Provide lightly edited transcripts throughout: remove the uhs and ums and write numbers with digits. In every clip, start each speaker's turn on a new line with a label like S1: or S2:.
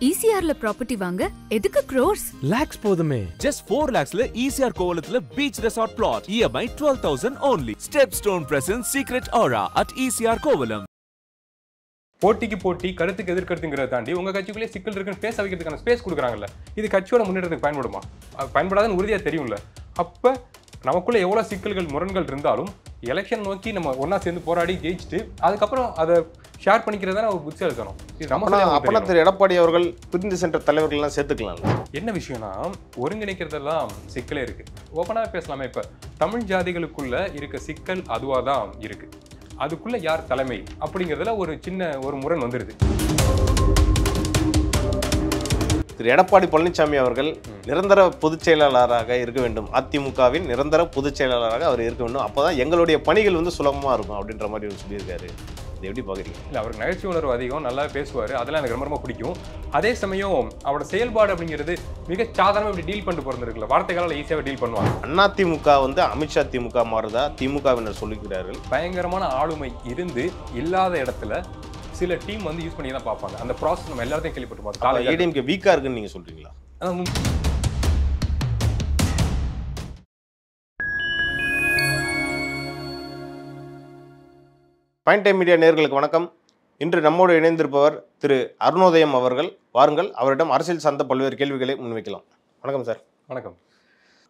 S1: ECRல property வாங்க எதுக்கு crores?
S2: Lakhs போதுமே.
S3: Just 4 lakhsல ECR கோவலத்துல beach resort plot. EMI 12,000 only. Stepstone presents Secret Aura at ECR Kovalam.
S4: போட்டிக்கு போட்டி கருத்துக்கு எதிர்கருத்துங்கிறத தாண்டி உங்க கட்சிக்குள்ளே சிக்கல் இருக்குன்னு பேச வைக்கிறதுக்கான ஸ்பேஸ் கொடுக்குறாங்கல்ல, இது கட்சியோட முன்னேற்றத்துக்கு பயன்படுமா? பயன்படாதுன்னு உறுதியாக தெரியும்ல. அப்போ நமக்குள்ள எவ்வளோ சிக்கல்கள் முரண்கள் இருந்தாலும் எலெக்ஷன் நோக்கி நம்ம ஒன்றா சேர்ந்து போராடி ஜெயிச்சுட்டு அதுக்கப்புறம் அதை ஷேர் பண்ணிக்கிறதா ஒரு புத்திசாலித்தனம். இது
S5: அப்பனா திரு எடப்பாடி அவர்கள் பிரிந்து சென்ற தலைவர்கள்லாம் சேர்த்துக்கலாம்.
S4: என்ன விஷயம்னா, ஒருங்கிணைக்கிறதெல்லாம் சிக்கலே இருக்கு. ஓப்பனாக பேசலாமே, இப்போ தமிழ் ஜாதிகளுக்குள்ள இருக்க சிக்கல் அதுவாக தான் இருக்கு. அதுக்குள்ள யார் தலைமை அப்படிங்கிறதுல ஒரு சின்ன ஒரு முரண் வந்துடுது.
S5: திரு எடப்பாடி பழனிசாமி அவர்கள் நிரந்தர பொதுச் செயலாளராக இருக்க வேண்டும், அதிமுகவின் நிரந்தர பொதுச் செயலாளராக அவர் இருக்க வேண்டும், அப்போதான் எங்களுடைய பணிகள் வந்து சுலபமாக இருக்கும் அப்படின்ற மாதிரி அவர் சொல்லியிருக்காரு. இது எப்படி பார்க்குறீங்க?
S4: இல்லை, அவருக்கு நகைச்சுவை உணர்வு அதிகம், நல்லா பேசுவார், அதெல்லாம் எனக்கு ரொம்ப பிடிக்கும். அதே சமயம் அவரோட செயல்பாடு அப்படிங்கிறது மிக சாதாரணமாக இப்படி டீல் பண்ணிட்டு பிறந்திருக்குல்ல, வார்த்தைகளால் ஈஸியாக டீல் பண்ணுவாங்க.
S5: அதிமுக வந்து அமித்ஷா திமுக மாறுதா திமுகவினர் சொல்லிக்கிறார்கள்.
S4: பயங்கரமான ஆளுமை இருந்து இல்லாத இடத்துல சில டீம் வந்து யூஸ் பண்ணி தான் பார்ப்பாங்க. அந்த ப்ராசஸ் நம்ம எல்லாத்தையும் கேள்விப்பட்டு பார்த்தோம்.
S5: ஏடிஎம்கே வீக்காக இருக்குன்னு நீங்கள் சொல்கிறீங்களா? பாயிண்ட் டைம் மீடியா நேயர்களுக்கு வணக்கம். இன்று நம்மோடு இணைந்திருப்பவர் திரு அருணோதயம் அவர்கள். வாருங்கள், அவரிடம் அரசியல் சார்ந்த பல்வேறு கேள்விகளை முன்வைக்கலாம். வணக்கம் சார்.
S4: வணக்கம்.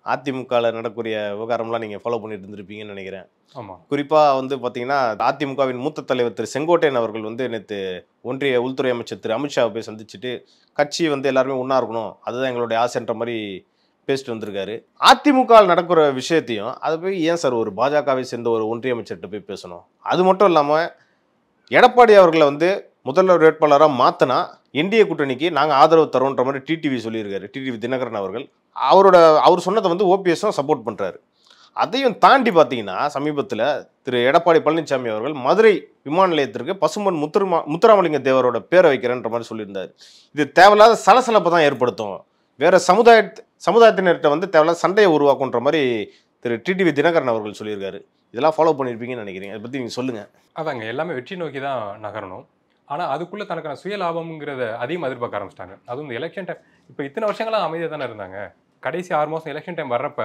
S5: அதிமுகவில் நடக்கக்கூடிய விவகாரம்லாம் நீங்கள் ஃபாலோ பண்ணிட்டு இருந்திருப்பீங்கன்னு நினைக்கிறேன்.
S4: ஆமாம்.
S5: குறிப்பாக வந்து பார்த்தீங்கன்னா, அதிமுகவின் மூத்த தலைவர் திரு செங்கோட்டையன் அவர்கள் வந்து நேற்று ஒன்றிய உள்துறை அமைச்சர் திரு அமித்ஷாவை போய் சந்திச்சுட்டு கட்சி வந்து எல்லாருமே ஒன்றா இருக்கணும், அதுதான் எங்களுடைய ஆசைன்ற மாதிரி பேசிட்டு வந்திருக்காரு. அதிமுகவில் நடக்கிற விஷயத்தையும் அதை போய் ஏன் சார் ஒரு பாஜகவை சேர்ந்த ஒரு ஒன்றிய அமைச்சர்கிட்ட போய் பேசணும்? அது மட்டும் இல்லாமல் எடப்பாடி அவர்களை வந்து முதல்வர் வேட்பாளராக மாற்றினா என்டிஏ கூட்டணிக்கு நாங்கள் ஆதரவு தரோன்ற மாதிரி டிடிவி சொல்லியிருக்காரு. டிடிவி தினகரன் அவர்கள் அவர் சொன்னதை வந்து ஓபிஎஸும் சப்போர்ட் பண்ணுறாரு. அதையும் தாண்டி பார்த்தீங்கன்னா, சமீபத்தில் திரு எடப்பாடி பழனிசாமி அவர்கள் மதுரை விமான நிலையத்திற்கு பசும்பொன் முத்துராமலிங்க தேவரோட பேரை வைக்கிறேன்ற மாதிரி சொல்லியிருந்தார். இது தேவையில்லாத சலசலப்பை தான் ஏற்படுத்தும், வேறு சமுதாயத்தினர்கிட்ட வந்து தேவையில்லாத சண்டையை உருவாக்குன்ற மாதிரி திரு டிடிவி தினகரன் அவர்கள் சொல்லியிருக்காரு. இதெல்லாம் ஃபாலோ பண்ணியிருப்பீங்கன்னு நினைக்கிறீங்க, அதை பற்றி நீங்கள் சொல்லுங்கள்.
S4: அதாங்க, எல்லாமே வெற்றி நோக்கி தான் நகரணும். ஆனால் அதுக்குள்ளே தனக்கான சுய லாபம்ங்கிறத அதிகமாக எதிர்பார்க்க ஆரம்பிச்சிட்டாங்க. அதுவும் இந்த எலெக்ஷன் டைம், இப்போ இத்தனை வருஷங்களாக அமைதியாக தானே இருந்தாங்க. கடைசி 6 மாதம் எலெக்ஷன் டைம் வர்றப்ப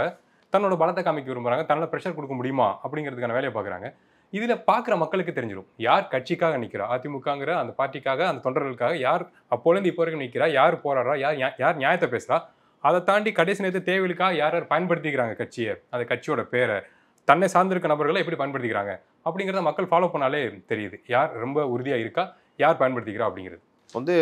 S4: தன்னோட பலத்தை காமிக்க விரும்புகிறாங்க, தன்னால் ப்ரெஷர் கொடுக்க முடியுமா அப்படிங்கிறதுக்கான வேலையை பார்க்குறாங்க. இதில் பார்க்குற மக்களுக்கு தெரிஞ்சிடும் யார் கட்சிக்காக நிற்கிறா, அதிமுகங்கிற அந்த பார்ட்டிக்காக, அந்த தொண்டர்களுக்காக யார் அப்போலேருந்து இப்போ வரைக்கும் நிற்கிறா, யார் போராடுறா, யார் நியாயத்தை பேசுகிறா. அதை தாண்டி கடைசி நேரத்து தேவைகளுக்காக யார் யார் பயன்படுத்திக்கிறாங்க கட்சியை, அந்த கட்சியோட பேரை, தன்னை சார்ந்திருக்க நபர்களை எப்படி பயன்படுத்திக்கிறாங்க அப்படிங்கிறத மக்கள் ஃபாலோ பண்ணாலே தெரியுது யார் ரொம்ப உறுதியாக இருக்கா, யார் பயன்படுத்திக்கிறா அப்படிங்கிறது.
S5: வந்து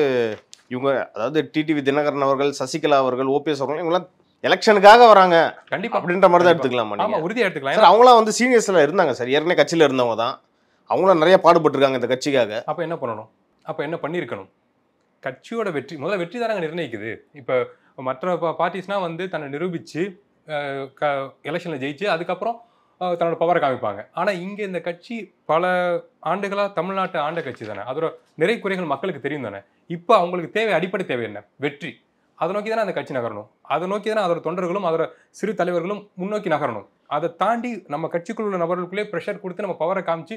S5: இவங்க, அதாவது டிடிவி தினகரன் அவர்கள், சசிகலா அவர்கள், ஓபிஎஸ் அவர்கள், இவங்களாம் எலெக்ஷனுக்காக வராங்க கண்டிப்பாக அப்படின்ற மாதிரி தான் எடுத்துக்கலாமா?
S4: ஆமாம், உறுதியாக எடுத்துக்கலாம்.
S5: சார், அவங்களாம் வந்து சீனியர்ஸில் இருந்தாங்க சார், ஏற்கனவே கட்சியில் இருந்தவங்க தான், அவங்களாம் நிறைய பாடுபட்டுருக்காங்க இந்த கட்சிக்காக.
S4: அப்போ என்ன பண்ணணும்? அப்போ என்ன பண்ணியிருக்கணும்? கட்சியோட வெற்றி முதல்ல வெற்றி தானங்க நிர்ணயிக்குது. இப்போ மற்ற பார்ட்டிஸ்னால் வந்து தன்னை நிரூபித்து எலெக்ஷனில் ஜெயிச்சு அதுக்கப்புறம் தன்னோட பவரை காமிப்பாங்க. ஆனால் இங்கே இந்த கட்சி பல ஆண்டுகளாக தமிழ்நாட்டை ஆண்ட கட்சி தானே, அதோட நிறை குறைகள் மக்களுக்கு தெரியும் தானே. இப்போ அவங்களுக்கு தேவை, அடிப்படை தேவை என்ன? வெற்றி. அதை நோக்கி தானே அந்த கட்சி நகரணும், அதை நோக்கி தானே அதோட தொண்டர்களும் அதோட சிறு தலைவர்களும் முன்னோக்கி நகரணும். அதை தாண்டி நம்ம கட்சிக்குள்ள உள்ள நபர்களுக்குள்ளே ப்ரெஷர் கொடுத்து நம்ம பவரை காமிச்சு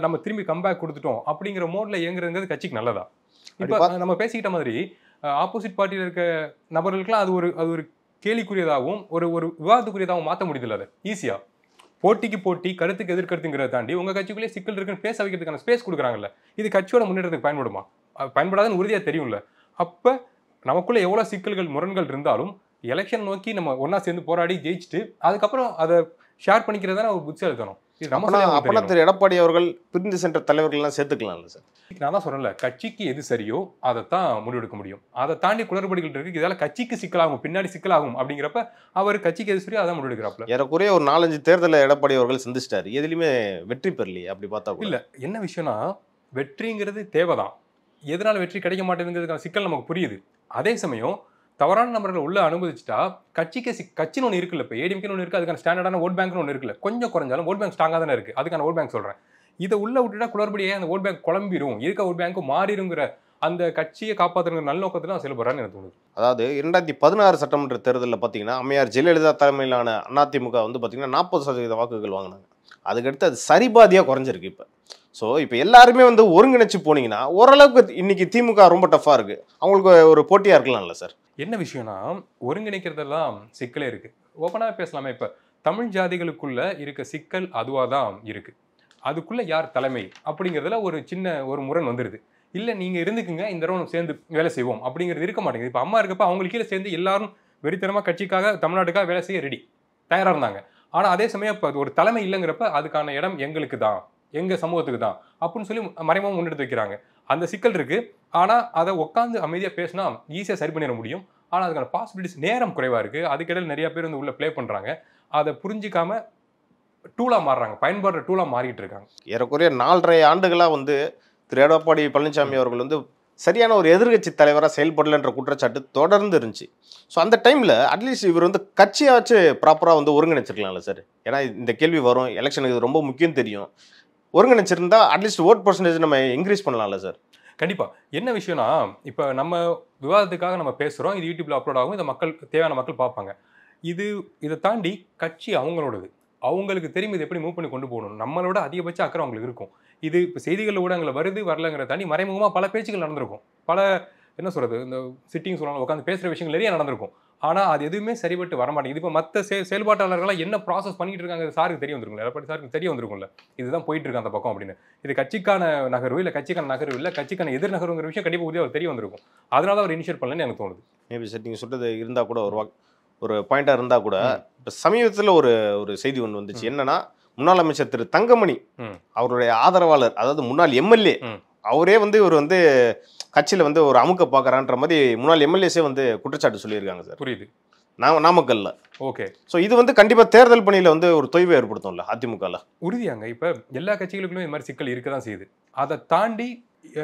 S4: நம்ம திரும்பி கம்பேக் கொடுத்துட்டோம் அப்படிங்கிற மோடில் இயங்குறதுங்கிறது கட்சிக்கு நல்லதா? இப்போ நம்ம பேசிக்கிட்ட மாதிரி ஆப்போசிட் பார்ட்டியில் இருக்க நபர்களுக்கெல்லாம் அது ஒரு கேலிக்குரியதாகவும் ஒரு விவாதத்துக்குரியதாகவும் மாற்ற முடியுதில்ல. அதை ஈஸியாக போட்டிக்கு போட்டி கருத்துக்கு எதிர்கருத்துங்கிறத தாண்டி உங்கள் கட்சிக்குள்ளே சிக்கல் இருக்குன்னு பேச வைக்கிறதுக்கான ஸ்பேஸ் கொடுக்குறாங்கல்ல, இது கட்சியோட முன்னேற்றத்துக்கு பயன்படுமா? பயன்படாதுன்னு உறுதியாக தெரியும்ல. அப்போ நமக்குள்ளே எவ்வளோ சிக்கல்கள் முரண்கள் இருந்தாலும் எலெக்ஷன் நோக்கி நம்ம ஒன்றா சேர்ந்து போராடி ஜெயிச்சுட்டு அதுக்கப்புறம் அதை ஷேர் பண்ணிக்கிறதான ஒரு புத்திசாலித்தனம்.
S5: அப்பனா திரு எடப்பாடி அவர்கள் பிரிந்து சென்ற தலைவர்கள்லாம் சேர்த்துக்கலாம்ல சார்?
S4: நான் தான் சொல்றேன்ல, கட்சிக்கு எது சரியோ அதைத்தான் முடிவெடுக்க முடியும். அதை தாண்டி குளறுபடிகள் இருக்கு, இதால கட்சிக்கு சிக்கலாகும், பின்னாடி சிக்கலாகும் அப்படிங்கிறப்ப அவர் கட்சிக்கு எது சரியோ அதான் முடிவெடுக்கிறாப்ல.
S5: ஏறக்குறைய ஒரு 4-5 தேர்தலில் எடப்பாடி அவர்கள் சந்திச்சிட்டாரு, எதுலையுமே வெற்றி பெறலையே. அப்படி பார்த்தா
S4: இல்ல, என்ன விஷயம்னா வெற்றிங்கிறது தேவைதான், எதனால வெற்றி கிடைக்க மாட்டேங்குறதுக்கான சிக்கல் நமக்கு புரியுது. அதே சமயம் தவறான நபர்கள் உள்ள அனுமதிச்சுட்டா கட்சின்னு ஒன்று இருக்குல்ல. இப்போ ஏடிஎம்கேன்னு ஒன்று இருக்குது, அதுக்கான ஸ்டாண்டர்டான ஓட் பேங்க்னு ஒன்று இருக்குல்ல. கொஞ்சம் குறைஞ்சாலும் ஓட் பேங்க் ஸ்ட்ராங்காக தானே இருக்குது, அதுக்கான ஓட் பேங்க் சொல்கிறேன். இதை உள்ள விட்டுட்டா குளறுபடியே அந்த ஓட் பேங்க் குழம்பிடும், இருக்க ஓட் பேங்க்கும் மாறிடுங்கிற அந்த கட்சியை காப்பாற்றுங்கிற நல்லோக்கத்தில் தான் செயல்படுறான்னு எனக்கு தோணுது.
S5: அதாவது 2016 சட்டமன்ற தேர்தலில் பார்த்தீங்கன்னா அம்மையார் ஜெயலலிதா தலைமையிலான அதிமுக வந்து பார்த்தீங்கன்னா 40% வாக்குகள் வாங்கினாங்க. அதுக்கடுத்து அது சரிபாதியாக குறைஞ்சிருக்கு. இப்போ ஸோ இப்போ எல்லாருமே வந்து ஒருங்கிணைச்சு போனீங்கன்னா ஓரளவுக்கு இன்னைக்கு திமுக ரொம்ப டஃப்பாக இருக்கு, அவங்களுக்கு ஒரு போட்டியாக இருக்கலாம்ல சார்?
S4: என்ன விஷயம்னா ஒருங்கிணைக்கிறதெல்லாம் சிக்கலே இருக்கு. ஓப்பனாக பேசலாமே, இப்போ தமிழ் ஜாதிகளுக்குள்ள இருக்க சிக்கல் அதுவாக தான் இருக்கு. அதுக்குள்ள யார் தலைமை அப்படிங்கிறதுல ஒரு சின்ன ஒரு முரண் வந்துடுது. இல்லை நீங்கள் இருந்துக்குங்க, இந்த தடவை சேர்ந்து வேலை செய்வோம் அப்படிங்கிறது இருக்க மாட்டேங்குது. இப்போ அம்மா இருக்கப்ப அவங்களுக்கு கீழே சேர்ந்து எல்லாரும் வெறித்தனமாக கட்சிக்காக தமிழ்நாட்டுக்காக வேலை செய்ய ரெடி தயாராக இருந்தாங்க. ஆனால் அதே சமயம் இப்போ ஒரு தலைமை இல்லைங்கிறப்ப அதுக்கான இடம் எங்களுக்கு தான், எங்கள் சமூகத்துக்கு தான் அப்படின்னு சொல்லி மறைமுகமாக முன்னெடுத்து வைக்கிறாங்க. அந்த சிக்கல் இருக்கு. ஆனால் அதை உட்காந்து அமைதியாக பேசினா ஈஸியாக சரி பண்ணிட முடியும். ஆனால் அதுக்கான பாசிபிலிட்டிஸ் நேரம் குறைவாக இருக்குது. அதுக்கிடையில் நிறைய பேர் வந்து உள்ளே ப்ளே பண்ணுறாங்க. அதை புரிஞ்சிக்காம டூலாக மாறுறாங்க, பயன்பாடுற டூலாக மாறிட்டு இருக்காங்க.
S5: ஏறக்குறைய 4.5 ஆண்டுகளாக வந்து திரு எடப்பாடி பழனிசாமி அவர்கள் வந்து சரியான ஒரு எதிர்க்கட்சி தலைவராக செயல்படலைன்ற குற்றச்சாட்டு தொடர்ந்து இருந்துச்சு. ஸோ அந்த டைமில் அட்லீஸ்ட் இவர் வந்து கட்சியாச்சு ப்ராப்பராக வந்து ஒருங்கிணைச்சிருக்கலாம்ல சார்? ஏன்னா இந்த கேள்வி வரும், எலெக்ஷனுக்கு இது ரொம்ப முக்கியம் தெரியும். ஒருங்கிணைச்சிருந்தா அட்லீஸ்ட் ஓட் பர்சன்டேஜ் நம்ம இன்க்ரீஸ் பண்ணலாம்ல சார்?
S4: கண்டிப்பாக. என்ன விஷயம்னா, இப்போ நம்ம விவாதத்துக்காக நம்ம பேசுகிறோம், இது யூடியூப்ல அப்லோட் ஆகும், இதை தேவையான மக்கள் பார்ப்பாங்க. இதை தாண்டி கட்சி அவங்களோடது, அவங்களுக்கு தெரியும் இது எப்படி மூவ் பண்ணி கொண்டு போகணும். நம்மளோட அதிகபட்ச அக்கறை அவங்களுக்கு இருக்கும். இது இப்போ செய்திகள் ஊடகங்களில் வருது வரலங்கிறத தாண்டி மறைமுகமாக பல பேச்சுகள் நடந்திருக்கும். பல என்ன சொல்கிறது, இந்த சிட்டிங் சொல்லுவாங்க, உட்காந்து பேசுகிற விஷயங்கள் நிறைய நடந்திருக்கும். ஆனால் அது எதுவுமே சரிபட்டு வரமாட்டேங்குது. இப்போ மற்ற செயல்பாட்டாளர்களாக என்ன ப்ராசஸ் பண்ணிட்டு இருக்காங்க சாருக்கு தெரிய வந்திருக்கும்ல, எடப்பாடி சாருக்கு தெரிய வந்திருக்கும்ல, இதுதான் போயிட்டு இருக்கு அந்த பக்கம் அப்படின்னு. இது கட்சிக்கான நகர்வு இல்லை, கட்சிக்கான நகர்வு இல்லை, கட்சிக்கான எதிர் நகர்வுங்கிற விஷயம் கண்டிப்பாக உறுதியாக அவர் தெரிய வந்திருக்கும். அதனால அவர் இனிஷியேட் பண்ணலன்னு எனக்கு தோணுது.
S5: மேபி சார் நீங்கள் சொல்கிறது இருந்தால் கூட ஒரு பாயிண்டாக இருந்தால் கூட, இப்போ சமீபத்தில் ஒரு செய்தி ஒன்று வந்துச்சு. என்னன்னா, முன்னாள் அமைச்சர் திரு தங்கமணி அவருடைய ஆதரவாளர், அதாவது முன்னாள் எம்எல்ஏ, அவரே வந்து இவர் வந்து கட்சியில் வந்து ஒரு அமுக்க பார்க்குறான்ற மாதிரி முன்னாள் எம்எல்ஏஸே வந்து குற்றச்சாட்டு சொல்லியிருக்காங்க சார்.
S4: புரியுது.
S5: நாமக்கல்ல.
S4: ஓகே.
S5: ஸோ இது வந்து கண்டிப்பாக தேர்தல் பணியில் வந்து ஒரு தொய்வை ஏற்படுத்தும்ல அதிமுகவில்?
S4: உறுதியாங்க. இப்போ எல்லா கட்சிகளுக்குமே இந்த மாதிரி சிக்கல் இருக்க தான் செய்யுது. அதை தாண்டி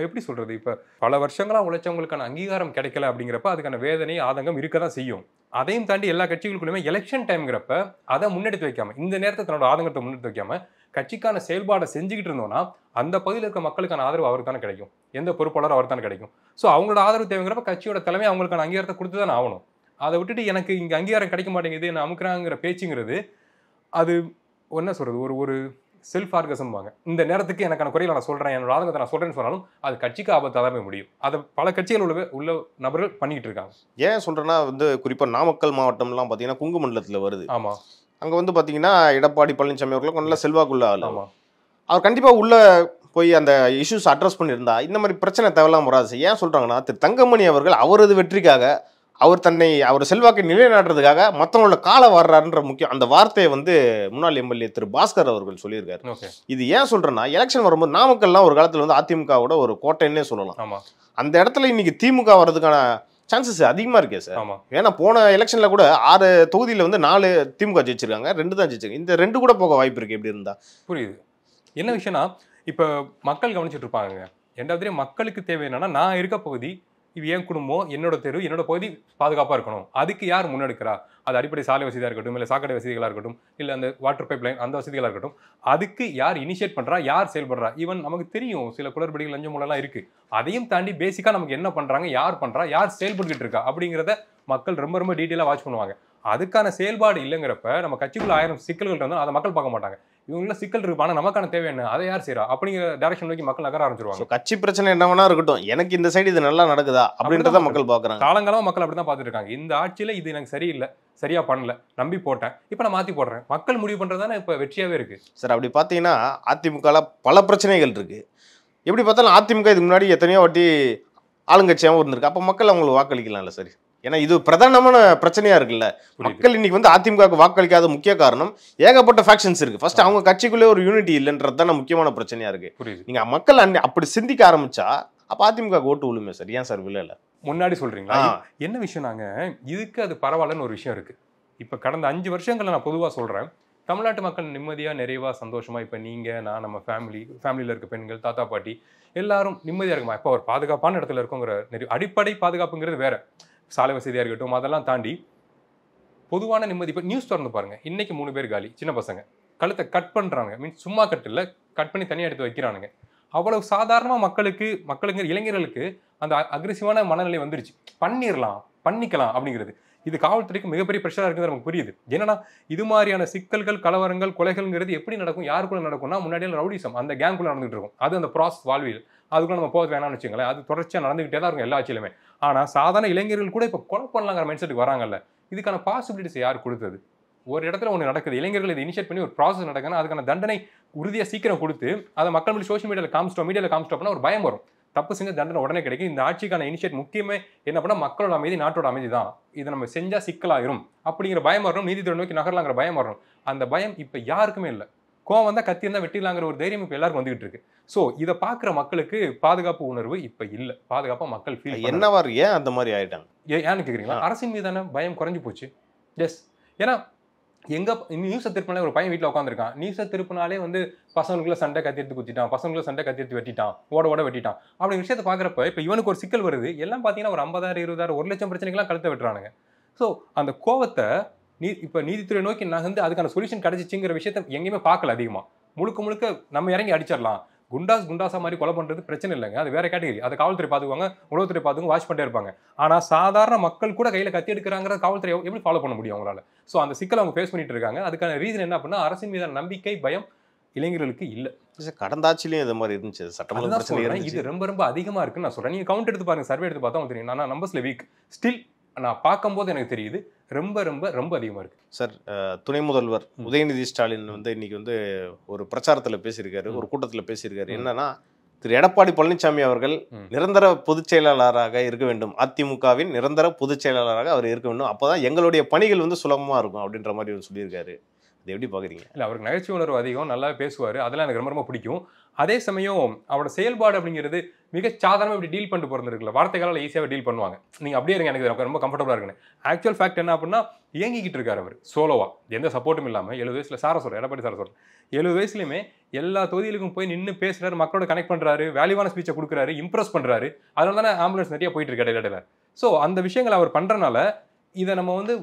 S4: எப்படி சொல்றது, இப்போ பல வருஷங்களா உழைச்சவங்களுக்கான அங்கீகாரம் கிடைக்கல அப்படிங்கிறப்ப அதுக்கான வேதனை ஆதங்கம் இருக்க தான் செய்யும். அதையும் தாண்டி எல்லா கட்சிகளுக்குள்ளுமே எலெக்ஷன் டைம்ங்கிறப்ப அதை முன்னெடுத்து வைக்காம, இந்த நேரத்தை தன்னோட ஆதங்கத்தை முன்னெடுத்து வைக்காம கட்சிக்கான செயல்பாடை செஞ்சுக்கிட்டு இருந்தோம்னா அந்த பகுதியில் இருக்க மக்களுக்கான ஆதரவு அவருக்கு தானே கிடைக்கும், எந்த பொறுப்பாளரும் அவர் தானே கிடைக்கும். ஸோ அவங்களோட ஆதரவு தேவைங்கிறப்ப கட்சியோட தலைமை அவங்களுக்கான அங்கீகாரத்தை கொடுத்து தானே ஆகணும். அதை விட்டுட்டு எனக்கு இங்கே அங்கீகாரம் கிடைக்க மாட்டேங்குது, நான் அமுக்குறாங்கிற பேச்சுங்கிறது அது என்ன சொல்றது, ஒரு செல்ஃப் ஆர்கசம் வாங்க. இந்த நேரத்துக்கு எனக்கான குறைகளை நான் சொல்றேன், என்னோட ஆதங்கத்தை நான் சொல்றேன்னு சொன்னாலும் அது கட்சிக்கு ஆபத்தாக தான் முடியும். அதை பல கட்சிகள் உள்ள நபர்கள் பண்ணிக்கிட்டு இருக்காங்க.
S5: ஏன் சொல்றேன்னா வந்து குறிப்பாக நாமக்கல் மாவட்டம்லாம் பார்த்தீங்கன்னா குங்குமண்டலத்தில் வருது.
S4: ஆமா.
S5: அங்கே வந்து பார்த்தீங்கன்னா எடப்பாடி பழனிசாமி அவர்களும் நல்ல செல்வாக்குள்ள ஆள்.
S4: ஆமா.
S5: அவர் கண்டிப்பாக உள்ள போய் அந்த இஷ்யூஸ் அட்ரஸ் பண்ணியிருந்தா இந்த மாதிரி பிரச்சனை தேவையில்லாம வராது. ஏன் சொல்றாங்கன்னா, திரு தங்கமணி அவர்கள் அவரது வெற்றிக்காக, அவர் செல்வாக்கை நிலைநாட்டுறதுக்காக மற்றவங்களோட கால வர்றாருன்ற முக்கியம் அந்த வார்த்தையை வந்து முன்னாள் எம்எல்ஏ திரு பாஸ்கர் அவர்கள் சொல்லியிருக்காரு. இது ஏன் சொல்றேன்னா, எலெக்ஷன் வரும்போது நாமக்கல்லாம் ஒரு காலத்துல வந்து அதிமுகவோட ஒரு கோட்டைன்னே சொல்லலாம். அந்த இடத்துல இன்னைக்கு திமுக வர்றதுக்கான சான்சஸ் அதிகமா இருக்கே சார். ஏன்னா போன எலெக்ஷன்ல கூட 6 தொகுதியில வந்து 4 திமுக ஜெயிச்சிருக்காங்க, 2 தான் ஜெயிச்சிருக்காங்க. இந்த 2 கூட போக வாய்ப்பு இருக்கு. எப்படி இருந்தா
S4: புரியுது. என்ன விஷயம்னா, இப்ப மக்கள் கவனிச்சுட்டு இருப்பாங்க. ரெண்டாவது மக்களுக்கு தேவை என்னன்னா, நான் இருக்க பகுதி, இது என் குடும்பம், என்னோட தெரு, என்னோட பகுதி பாதுகாப்பாக இருக்கணும். அதுக்கு யார் முன்னெடுக்கிறா? அது அடிப்படை சாலை வசதியாக இருக்கட்டும், இல்லை சாக்கடை வசதிகளாக இருக்கட்டும், இல்லை அந்த வாட்டர் பைப் லைன் அந்த வசதிகளாக இருக்கட்டும், அதுக்கு யார் இனிஷியேட் பண்ணுறா, யார் செயல்படுறா? ஈவன் நமக்கு தெரியும் சில குளறுபடிகள் லஞ்சம் மூலம்லாம் இருக்குது. அதையும் தாண்டி பேசிக்காக நமக்கு என்ன பண்ணுறாங்க, யார் பண்ணுறா, யார் செயல்பட்டுக்கிட்டு இருக்கா அப்படிங்கிறத மக்கள் ரொம்ப ரொம்ப டீட்டெயிலாக வாட்ச் பண்ணுவாங்க. அதுக்கான செயல்பாடு இல்லைங்கிறப்ப நம்ம கட்சிக்குள்ள 1000 சிக்கல்கள் இருந்தாலும் அதை மக்கள் பார்க்க மாட்டாங்க. இவங்கள சிக்கல் இருக்கு, ஆனால் நமக்கான தேவை என்ன, அதை யார் செய்யறா அப்படிங்கிற டைரக்ஷன் நோக்கி மக்கள் நகர ஆரம்பிச்சிருவாங்க.
S5: கட்சி பிரச்சனை என்ன வேணா இருக்கட்டும், எனக்கு இந்த சைடு இது நல்லா நடக்குதா அப்படின்றத மக்கள் பார்க்குறாங்க.
S4: காலங்காலமா மக்கள் அப்படிதான் பார்த்துட்டு இருக்காங்க. இந்த ஆட்சியில இது எனக்கு சரியில்லை, சரியா பண்ணல, நம்பி போட்டேன், இப்போ நான் மாற்றி போடுறேன், மக்கள் முடிவு பண்ணுறதானே இப்போ வெற்றியாகவே இருக்கு
S5: சார். அப்படி பார்த்தீங்கன்னா அதிமுகவில் பல பிரச்சனைகள் இருக்கு. எப்படி பார்த்தாலும் அதிமுக இதுக்கு முன்னாடி எத்தனையோ வாட்டி ஆளுங்கட்சியாகவும் இருந்திருக்கு. அப்போ மக்கள் அவங்களுக்கு வாக்களிக்கலாம்ல சார்? ஏன்னா இது பிரதானமான பிரச்சனையா இருக்குல்ல. மக்கள் இன்னைக்கு வந்து அதிமுகவுக்கு வாக்களிக்காத முக்கிய காரணம் ஏகப்பட்ட ஃபேக்ஷன்ஸ் இருக்கு. ஃபர்ஸ்ட் அவங்க கட்சிக்குள்ளே ஒரு யூனிட்டி இல்லைன்றது தான் முக்கியமான பிரச்சனையா இருக்கு. நீங்க மக்கள் அப்படி சிந்திக்க ஆரம்பிச்சா அப்ப அதிமுக ஓட்டு விழுமே சார். ஏன் சார் விழல
S4: முன்னாடி சொல்றீங்களா? என்ன விஷயம், நாங்க இதுக்கு அது பரவாயில்லன்னு ஒரு விஷயம் இருக்கு. இப்ப கடந்த 5 வருஷங்களை நான் பொதுவா சொல்றேன், தமிழ்நாட்டு மக்கள் நிம்மதியா நிறைவா சந்தோஷமா, இப்ப நீங்க நான் நம்ம ஃபேமிலியில இருக்க பெண்கள், தாத்தா பாட்டி எல்லாரும் நிம்மதியா இருக்குமா? இப்ப ஒரு பாதுகாப்பான இடத்துல இருக்கோங்கிற அடிப்படை பாதுகாப்புங்கிறது வேற, சாலை வசதியாக இருக்கட்டும், அதெல்லாம் தாண்டி பொதுவான நிம்மதி. இப்போ நியூஸ் திறந்து பாருங்க, இன்னைக்கு 3 பேர் காலி, சின்ன பசங்க கழுத்தை கட் பண்ணுறாங்க. மீன்ஸ் சும்மா கட்டில் கட் பண்ணி தனியாக எடுத்து வைக்கிறானுங்க. அவ்வளவு சாதாரணமாக மக்களுக்கு இளைஞர்களுக்கு அந்த அக்ரெசிவான மனநிலை வந்துருச்சு. பண்ணிக்கலாம் அப்படிங்கிறது. இது காவல்துறைக்கு மிகப்பெரிய ப்ரெஷராக இருக்குது நமக்கு புரியுது. என்னன்னா இது மாதிரியான சிக்கல்கள், கலவரங்கள், கொலைகள்ங்கிறது எப்படி நடக்கும், யாருக்குள்ள நடக்கும்னா முன்னாடியே ரவுடிசம் அந்த கேங்குள்ள நடந்துட்டு இருக்கும். அது அந்த ப்ராசஸ் வாழ்வியல், அதுக்குள்ள நம்ம போக வேணாம்னு வச்சுங்களேன். அது தொடர்ச்சியாக நடந்துகிட்டே தான் இருக்கும் எல்லா ஆட்சியிலுமே. ஆனால் சாதாரண இளைஞர்கள் கூட இப்போ கொலை பண்ணலாங்கிற மைண்ட் செட்டுக்கு வராங்கல்ல. இதுக்கான பாசிபிலிட்டிஸ் யார் கொடுத்தது? ஒரு இடத்துல ஒன்று நடக்குது, இளைஞர்கள் இதை இனிஷியேட் பண்ணி ஒரு ப்ராசஸ் நடக்குதுன்னா அதுக்கான தண்டனை உறுதியாக சீக்கிரம் கொடுத்து அதை மக்கள் மீது சோஷியல் மீடியாவில் காமிச்சிட்டோம்னா ஒரு பயம் வரும். தப்பு செஞ்ச தண்டனை உடனே கிடைக்கும். இந்த ஆட்சிக்கான இனிஷியேட் முக்கியமே என்ன பண்ணால் மக்களோட அமைதி, நாட்டோட அமைதி தான். இதை நம்ம செஞ்சால் சிக்கலாயிரும் அப்படிங்கிற பயம் வரணும், நீதித்துறை நோக்கி நகரலாங்கிற பயம் வரணும். அந்த பயம் இப்போ யாருக்குமே இல்லை. கோவம் வந்தால் கத்தி இருந்தால் வெட்டிடலாங்கிற ஒரு தைரியம் இப்போ எல்லாருக்கும் வந்துகிட்டு இருக்கு. ஸோ இதை பார்க்குற மக்களுக்கு பாதுகாப்பு உணர்வு இப்போ இல்லை. பாதுகாப்பாக மக்கள் ஃபீல்
S5: என்னவா ஏன் அந்த மாதிரி ஆயிட்டாங்க
S4: ஏன்னு கேட்குறீங்களா? அரசின் மீதான பயம் குறைஞ்சு போச்சு. எஸ், ஏன்னா எங்க நியூஸை திருப்பினாலே ஒரு பையன் வீட்டில் உட்காந்துருக்கான், நியூஸை திருப்பினாலே வந்து பசங்களுக்குள்ள சண்டை கத்திட்டு குத்திட்டான், பசங்களுக்குள்ள சண்டை கத்திட்டு வெட்டிட்டான், ஓட வெட்டிட்டான் அப்படிங்கிற விஷயத்தை பார்க்குறப்ப இப்போ இவனுக்கு ஒரு சிக்கல் வருது. எல்லாம் பார்த்தீங்கன்னா ஒரு 50,000 20,000 1 லட்சம் பிரச்சனைகள்லாம் கழுத்த வெட்டுறானுங்க. ஸோ அந்த கோவத்தை இப்போ நீதித்துறை நோக்கி நகர்ந்து அதுக்கான சொல்யூஷன் கிடைச்சிச்சுங்கிற விஷயத்த எங்கேயுமே பார்க்கல. அதிகமாக முழுக்க நம்ம இறங்கி அடிச்சிடலாம், குண்டாசா மாதிரி கொலை பண்ணுறது பிரச்சனை இல்லைங்க, அது வேற கேட்டகரி. அதை காவல்துறை பார்த்துக்குவாங்க, உளவுத்துறை பார்த்துக்குவாங்க, வாட்ச் பண்ணிட்டே இருப்பாங்க. ஆனால் சாதாரண மக்கள் கூட கையில் கத்தி எடுக்கிறாங்கிற காவல்துறை எப்படி ஃபாலோ பண்ண முடியும் அவங்களால? ஸோ அந்த சிக்கலை அவங்க ஃபேஸ் பண்ணிட்டு இருக்காங்க. அதுக்கான ரீசன் என்ன அப்படின்னா அரசின் மீதான நம்பிக்கை, பயம் இளைஞர்களுக்கு இல்லை.
S5: கடந்த ஆட்சியிலையும் இது மாதிரி இருந்துச்சு. சட்டமன்ற பிரச்சனை
S4: இது ரொம்ப அதிகமாக இருக்குன்னு நான் சொல்றேன். நீங்க கவுண்ட் எடுத்து பாருங்க, சர்வே எடுத்து பார்த்தா தெரியும். நான் நம்பர்ஸ்ல வீக், ஸ்டில் நான் பார்க்கும்போது எனக்கு தெரியுது ரொம்ப அதிகமாக இருக்கு.
S5: சார், துணை முதல்வர் உதயநிதி ஸ்டாலின் வந்து இன்னைக்கு வந்து ஒரு பிரச்சாரத்தில் பேசியிருக்காரு, ஒரு கூட்டத்தில் பேசியிருக்காரு. என்னன்னா, திரு எடப்பாடி பழனிசாமி அவர்கள் நிரந்தர பொதுச் செயலாளராக இருக்க வேண்டும், அதிமுகவின் நிரந்தர பொதுச் செயலாளராக அவர் இருக்க வேண்டும், அப்போதான் எங்களுடைய பணிகள் வந்து சுலபமாக இருக்கும் அப்படின்ற மாதிரி சொல்லியிருக்காரு. அது எப்படி பார்க்குறீங்க?
S4: இல்லை, அவருக்கு நகைச்சுவை உணர்வு அதிகம், நல்லா பேசுவார், அதெல்லாம் எனக்கு ரொம்ப பிடிக்கும். அதே சமயம் அவரோட செயல்பாடு அப்படிங்கிறது மிக சாதாரணமாக இப்படி டீல் பண்ணிட்டு பிறந்திருக்குல்ல, வார்த்தைகளால் ஈஸியாக டீல் பண்ணுவாங்க. நீங்கள் அப்படியே இருங்க, எனக்கு ரொம்ப கம்ஃபர்டபுளாக இருக்குன்னு. ஆக்சுவல் ஃபேக்ட் என்ன அப்படின்னா இயங்கிக்கிட்டு இருக்காரு அவர் சோலோவா, எந்த சப்போர்ட்டும் இல்லாமல். 70 வயசில் எடப்பாடி சார் சொல்கிறேன், 70 வயசுலையுமே எல்லா தொகுதிகளுக்கும் போய் நின்று பேசுறாரு, மக்களோட கனெக்ட் பண்ணுறாரு, வேல்யூவான ஸ்பீச்சை கொடுக்குறாரு, இம்ப்ரெஸ் பண்ணுறாரு. அதனால தானே ஆம்புலன்ஸ் நிறைய போயிட்டு இருக்கு இடையில. ஸோ அந்த விஷயங்கள் அவர் பண்ணுறனால இதை நம்ம வந்து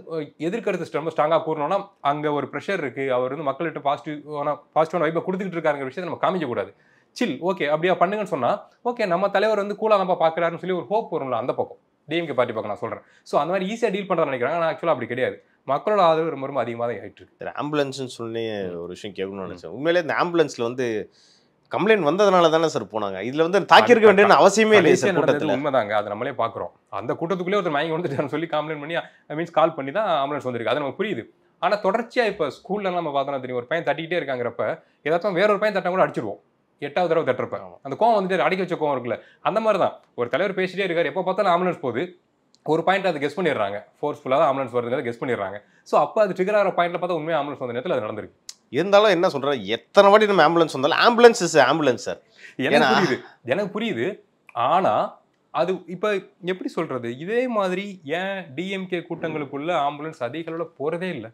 S4: எதிர்கருத்து ரொம்ப ஸ்ட்ராங்காக கூறணும்னா அங்கே ஒரு ப்ரெஷர் இருக்குது, அவர் வந்து மக்கள்கிட்ட பாசிட்டிவான வைப்பை கொடுத்துக்கிட்டு இருக்காருங்கிற விஷயத்தை நம்ம காமிக்கக்கூடாது. சில், ஓகே அப்படியா பண்ணுங்கன்னு சொன்னால் ஓகே, நம்ம தலைவர் வந்து கூலாக நம்ம பார்க்குறாருன்னு சொல்லி ஒரு ஹோப் வரும்ல அந்த பக்கம், டிஎம்கே பார்ட்டி பக்கம் நான் சொல்கிறேன். ஸோ அந்த மாதிரி ஈஸியாக டீல் பண்ணுறான்னு நினைக்கிறாங்க. ஆனால் ஆக்சுவலாக அப்படி கிடையாது. மக்களோட ஆதரவு ரொம்ப அதிகமாக தான் ஆகிட்டு இருக்கு.
S5: ஆம்புலன்ஸ்னு சொல்லி ஒரு விஷயம் கேட்கணும்னு நினச்சேன். உண்மையிலே இந்த ஆம்புலன்ஸில் வந்து கம்ப்ளைண்ட் வந்ததுனால தானே சார் போனாங்க. இதுல வந்து தாக்கியிருக்க வேண்டிய அவசியமே இல்லை சார். கூட்டத்தில்
S4: உண்மைதாங்க, அதை நம்மளே பார்க்குறோம். அந்த கூட்டத்துக்குள்ளே ஒருத்தர் மயங்கி வந்துட்டான்னு சொல்லி கம்ப்ளைண்ட் பண்ணி மீன்ஸ் கால் பண்ணி தான் ஆம்புலன்ஸ் வந்திருக்கு. அது நமக்கு புரியுது. ஆனால் தொடர்ச்சியாக இப்போ ஸ்கூல்லாம் நம்ம பார்த்தோம்னா தெரியும், ஒரு பையன் தட்டிக்கிட்டே இருக்காங்கிறப்ப ஏதாச்சும் வேற ஒரு பையன் தட்டா கூட அடிச்சிருவோம். 8வது தடவை தட்டுறப்ப அந்த கோவம் வந்துட்டு அடிக்க வச்ச கோவம் இருக்குல்ல, அந்த மாதிரி தான் ஒரு தலைவர் பேசிட்டே இருக்காரு, எப்போ பார்த்தாலும் ஆம்புலன்ஸ் போகுது, ஒரு பாயிண்ட் அதை கெஸ் பண்ணிடுறாங்க, ஃபோர்ஸ்ஃபுல்லாக தான் ஆம்புலன்ஸ் வருதுங்கிறத கெஸ் பண்ணிடுறாங்க. ஸோ அப்போ அது ட்ரிகர் ஆகிற பாயிண்ட்ல பார்த்தா உண்மையாக ஆம்புலன்ஸ் வந்த நேரத்தில் அது நடந்திருக்கு.
S5: இருந்தாலும் என்ன சொல்கிறேன், எத்தனை வாட்டி நம்ம ஆம்புலன்ஸ் வந்தாலும் ஆம்புலன்ஸ் இஸ் ஆம்புலன்ஸ் சார்.
S4: எனக்கு புரியுது. ஆனால் அது இப்போ எப்படி சொல்றது, இதே மாதிரி ஏன் டிஎம்கே கூட்டங்களுக்குள்ள ஆம்புலன்ஸ் அதிக அளவில் போகிறதே இல்லை?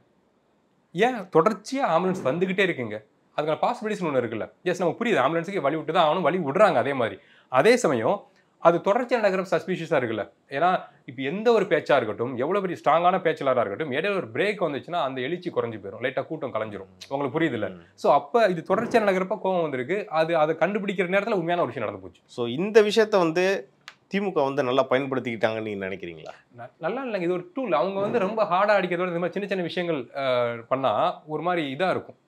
S4: ஏன் தொடர்ச்சியாக ஆம்புலன்ஸ் வந்துக்கிட்டே இருக்குங்க? அதுக்கான பாசிபிலிட்டிஸ் ஒன்று இருக்குல்ல. எஸ், நமக்கு புரியுது, ஆம்புலன்ஸுக்கு வழி விட்டு தான் ஆகணும், வழி விடுறாங்க. அதே மாதிரி அதே சமயம் அது தொடர்ச்சியாக நடக்கிற சஸ்பீஷியஸாக இருக்குல்ல. ஏன்னா இப்போ எந்த ஒரு பேச்சாக இருக்கட்டும், எவ்வளோ பெரிய ஸ்ட்ராங்கான பேச்சாளராக இருக்கட்டும், இடையில ஒரு பிரேக் வந்துச்சுன்னா அந்த எழுச்சி குறைஞ்சி போயிடும், லைட்டாக கூட்டம் கலைஞ்சிரும். உங்களுக்கு புரியுது இல்லை? ஸோ அப்போ இது தொடர்ச்சியாக நடக்கிறப்ப கோவம் வந்திருக்கு. அதை கண்டுபிடிக்கிற நேரத்தில் உண்மையான ஒரு விஷயம் நடந்து போச்சு.
S5: ஸோ இந்த விஷயத்த வந்து திமுக வந்து நல்லா பயன்படுத்திக்கிட்டாங்கன்னு நீங்கள் நினைக்கிறீங்களா?
S4: நல்லா இல்லைங்க, இது ஒரு டூல். அவங்க வந்து ரொம்ப ஹார்டாக அடிக்கிறதோட இந்த மாதிரி சின்ன சின்ன விஷயங்கள் பண்ணால் ஒரு மாதிரி இதாக இருக்கும்.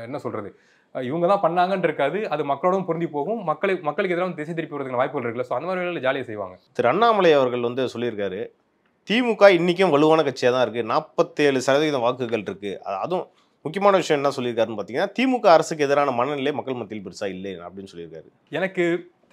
S4: என்ன சொல்கிறது, இவங்க தான் பண்ணாங்கன்னு இருக்காது, அது மக்களோடும் பொருந்தி போகும், மக்களுக்கு எதிராக திசை திருப்பி வரதுக்கு வாய்ப்புகள் இருக்குல்ல. ஸோ அந்த மாதிரி வேலையில் ஜாலியாக செய்வாங்க.
S5: திரு அண்ணாமலை அவர்கள் வந்து சொல்லியிருக்காரு, திமுக இன்றைக்கும் வலுவான கட்சியாக தான் இருக்குது, 47% வாக்குகள் இருக்குது. அதுவும் முக்கியமான விஷயம் என்ன சொல்லியிருக்காருன்னு பார்த்தீங்கன்னா, திமுக அரசுக்கு எதிரான மனநிலை மக்கள் மத்தியில் பெருசாக இல்லை அப்படின்னு சொல்லியிருக்காரு.
S4: எனக்கு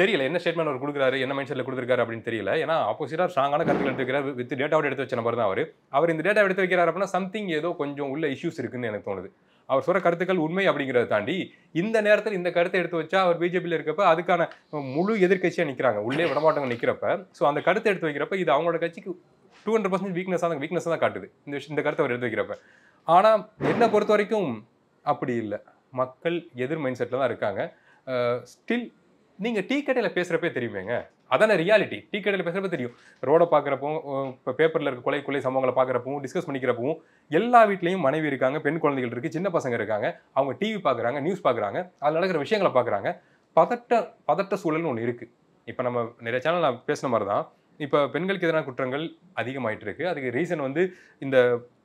S4: தெரியல என்ன ஸ்டேட்மெண்ட் அவர் கொடுக்குறாரு, என்ன மைண்ட் செட்டில் கொடுத்துருக்காரு அப்படின்னு தெரியல. ஏன்னா ஆப்போசிட்டாக ஸ்ட்ராங்கான கருத்துக்கள் எடுத்து வைக்கிறார், வித் டேட்டாவோட எடுத்து வச்ச நபர் தான் அவர் இந்த டேட்டா எடுத்து வைக்கிறார் அப்படின்னா சம்திங் ஏதோ கொஞ்சம் உள்ள இஷ்யூஸ் இருக்குன்னு எனக்கு தோணுது. அவர் சொல்கிற கருத்துக்கள் உண்மை அப்படிங்கிறத தாண்டி இந்த நேரத்தில் இந்த கருத்தை எடுத்து வச்சா அவர் பிஜேபியில் இருக்கப்ப அதுக்கான முழு எதிர்கட்சியாக நிற்கிறாங்க, உள்ளே விடமாட்டவங்க நிற்கிறப்ப. ஸோ அந்த கருத்தை எடுத்து வைக்கிறப்ப இது அவங்களோட கட்சிக்கு 200% வீக்னஸ் தான் காட்டுது இந்த கருத்தை அவர் எடுத்து வைக்கிறப்ப. ஆனால் என்னை பொறுத்த வரைக்கும் அப்படி இல்லை, மக்கள் எதிர் மைண்ட் செட்டில் தான் இருக்காங்க. ஸ்டில் நீங்கள் டீ கடையில் பேசுகிறப்பே தெரியுமேங்க, அதான ரியாலிட்டி. டீ கடையில் பேசுகிறப்ப தெரியும், ரோடை பார்க்குறப்போ, இப்போ பேப்பரில் இருக்க கொலை சம்பவங்களை பார்க்குறப்பவும் டிஸ்கஸ் பண்ணிக்கிறப்பவும் எல்லா வீட்லேயும் மனைவி இருக்காங்க, பெண் குழந்தைகள் இருக்குது, சின்ன பசங்க இருக்காங்க, அவங்க டிவி பார்க்குறாங்க, நியூஸ் பார்க்குறாங்க, அதில் நடக்கிற விஷயங்களை பார்க்குறாங்க. பதட்ட சூழல்னு ஒன்று இருக்குது. இப்போ நம்ம நிறைய சேனல் நான் பேசின மாதிரி தான், இப்போ பெண்களுக்கு எதிரான குற்றங்கள் அதிகமாயிட்டு இருக்கு. அதுக்கு ரீசன் வந்து இந்த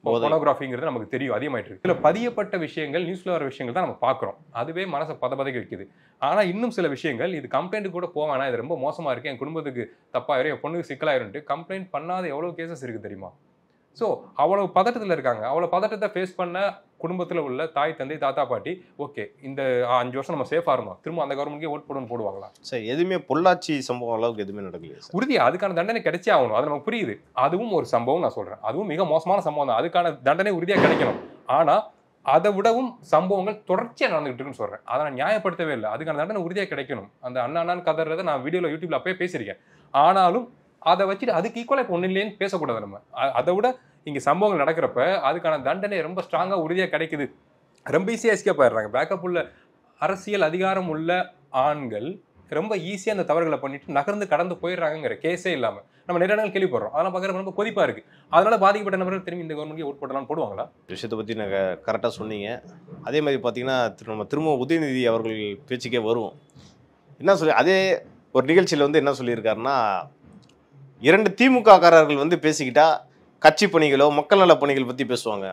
S4: போனோகிராஃபிங்கிறது நமக்கு தெரியும், அதிகமாயிட்டு இருக்கு. இதுல பதியப்பட்ட விஷயங்கள், நியூஸ்ல வர விஷயங்கள் தான் நம்ம பார்க்குறோம். அதுவே மனசை பதபதைக்க வைக்குது. ஆனா இன்னும் சில விஷயங்கள் இது கம்ப்ளைண்ட் கூட போவானா, இது ரொம்ப மோசமா இருக்கு, என் குடும்பத்துக்கு தப்பாயிரும், என் பொண்ணுக்கு சிக்கலாயிரும்ட்டு கம்ப்ளைண்ட் பண்ணாத எவ்வளவு கேசஸ் இருக்கு தெரியுமா? ஸோ அவ்வளவு பதட்டத்தில் இருக்காங்க. அவ்வளோ பதட்டத்தை ஃபேஸ் பண்ண குடும்பத்தில் உள்ள தாய், தந்தை, தாத்தா, பாட்டி, ஓகே இந்த 5 வருஷம் நம்ம சேஃபாக இருந்தோம், திரும்ப அந்த கவர்மெண்ட்கே ஓட் போடுன்னு போடுவாங்களா?
S5: சார் எதுவுமே பொள்ளாச்சி சம்பவம் அளவுக்கு எதுவுமே நடக்கலையே சார்.
S4: உறுதியா அதுக்கான தண்டனை கிடைச்சே ஆகணும். அது நமக்கு புரியுது. அதுவும் ஒரு சம்பவம் நான் சொல்றேன். அதுவும் மிக மோசமான சம்பவம் தான். அதுக்கான தண்டனை உறுதியாக கிடைக்கணும். ஆனா அதை விடவும் சம்பவங்கள் தொடர்ச்சியாக நடந்துகிட்டு இருக்குன்னு சொல்றேன். அதை நான் நியாயப்படுத்தவே இல்லை. அதுக்கான தண்டனை உறுதியாக கிடைக்கணும். அந்த அண்ணான்னு கதறதை நான் வீடியோவில் யூடியூப்ல அப்பயே பேசியிருக்கேன். ஆனாலும் அதை வச்சுட்டு அதுக்கு ஈக்குவலாக இப்போ ஒன்றும் இல்லைன்னு பேசக்கூடாது. நம்ம அதை விட இங்கே சம்பவங்கள் நடக்கிறப்ப அதுக்கான தண்டனை ரொம்ப ஸ்ட்ராங்காக உறுதியாக கிடைக்குது. ரொம்ப ஈஸியாக எஸ்கேப் ஆயிடுறாங்க. பேக்கப் உள்ள அரசியல் அதிகாரம் உள்ள ஆண்கள் ரொம்ப ஈஸியாக அந்த தவறுகளை பண்ணிட்டு நகர்ந்து கடந்து போயிடுறாங்கிற கேஸே இல்லாமல் நம்ம நிறைய இடங்கள் கேள்விப்படுறோம். அதெல்லாம் பார்க்குறப்ப ரொம்ப கொதிப்பாக இருக்குது. அதனால பாதிக்கப்பட்ட நபர்கள் திரும்பி இந்த கவர்மெண்ட்க்கு ஓட் போடலாம்னு போடுவாங்களா?
S5: விஷயத்தை பற்றி நாங்கள் கரெக்டாக சொன்னீங்க. அதே மாதிரி பார்த்தீங்கன்னா நம்ம திரும்ப உதயநிதி அவர்கள் பேச்சுக்கே வருவோம். என்ன சொல்லி அதே ஒரு நிகழ்ச்சியில் வந்து என்ன சொல்லியிருக்காருன்னா, 2 திமுக காரர்கள் வந்து பேசிக்கிட்டா கட்சி பணிகளோ மக்கள் நல பணிகள் பற்றி பேசுவாங்க.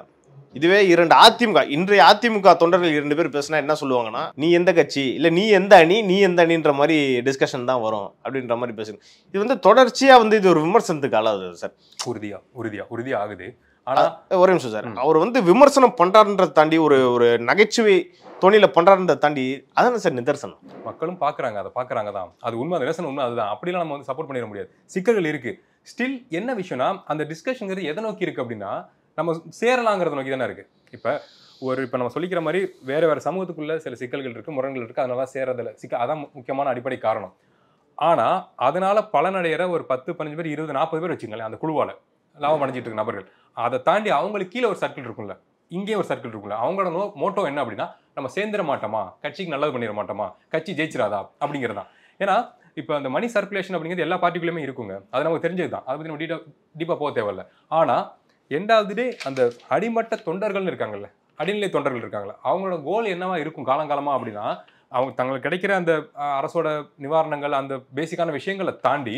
S5: இதுவே 2 அதிமுக இன்றைய அதிமுக தொண்டர்கள் 2 பேர் பேசினா என்ன சொல்லுவாங்கன்னா, நீ எந்த கட்சி, இல்லை நீ எந்த அணி, நீ எந்த அணின்ற மாதிரி டிஸ்கஷன் தான் வரும் அப்படின்ற மாதிரி பேசுங்க. இது வந்து தொடர்ச்சியாக வந்து இது ஒரு விமர்சனத்துக்கு ஆளாகுது சார்.
S4: உறுதியா ஆகுது. ஆனா
S5: ஒரே நிமிஷம் சார், அவர் வந்து விமர்சனம் பண்றாருன்றதை தாண்டி ஒரு நகைச்சுவை தொனில பண்றாருன்றதை தாண்டி அதான சார் நிதர்சனம்.
S4: மக்களும் பார்க்குறாங்க, அதை பார்க்குறாங்க தான். அது உண்மை, அந்த நிதர்சனம் உண்மை. அதுதான். அப்படிலாம் நம்ம வந்து சப்போர்ட் பண்ணிட முடியாது. சிக்கல்கள் இருக்கு. ஸ்டில் என்ன விஷயம்னா, அந்த டிஸ்கஷனுங்கிறது எதை நோக்கி இருக்கு அப்படின்னா, நம்ம சேரலாங்கிறத நோக்கி தானே இருக்கு. இப்போ நம்ம சொல்லிக்கிற மாதிரி வேற சமூகத்துக்குள்ள சில சிக்கல்கள் இருக்கு, முரண்கள் இருக்கு. அதனால சேரதில்லை அதான் முக்கியமான அடிப்படை காரணம். ஆனா அதனால பலனடைகிற ஒரு 10, 15 பேர், 20, 40 பேர் வச்சுங்களேன் அந்த குழுவால லாபம் அடைஞ்சிட்டு இருக்க நபர்கள். அதை தாண்டி அவங்களுக்கு கீழே ஒரு சர்க்கிள் இருக்கும்ல, இங்கேயும் ஒரு சர்க்கிள் இருக்கும்ல. அவங்களோட மோட்டோ என்ன அப்படின்னா, நம்ம சேர்ந்துட மாட்டோமா, கட்சிக்கு நல்லது பண்ணிட மாட்டோமா, கட்சி ஜெயிச்சிடாதா அப்படிங்கிறதா. ஏன்னா இப்போ அந்த மணி சர்க்குலேஷன் அப்படிங்கிறது எல்லா பார்ட்டிக்குள்ளேயுமே இருக்குங்க. அது நமக்கு தெரிஞ்சது தான். அதை பற்றி நம்ம டீப்பாக போக தேவையில்லை. ஆனால் எண்டாவது டே அந்த அடிமட்ட தொண்டர்கள்னு இருக்காங்கல்ல, அடிநிலை தொண்டர்கள் இருக்காங்களா, அவங்களோட கோல் என்னவா இருக்கும் காலங்காலமாக அப்படின்னா, அவங்க தங்களுக்கு கிடைக்கிற அந்த அரசோட நிவாரணங்கள், அந்த பேசிக்கான விஷயங்களை தாண்டி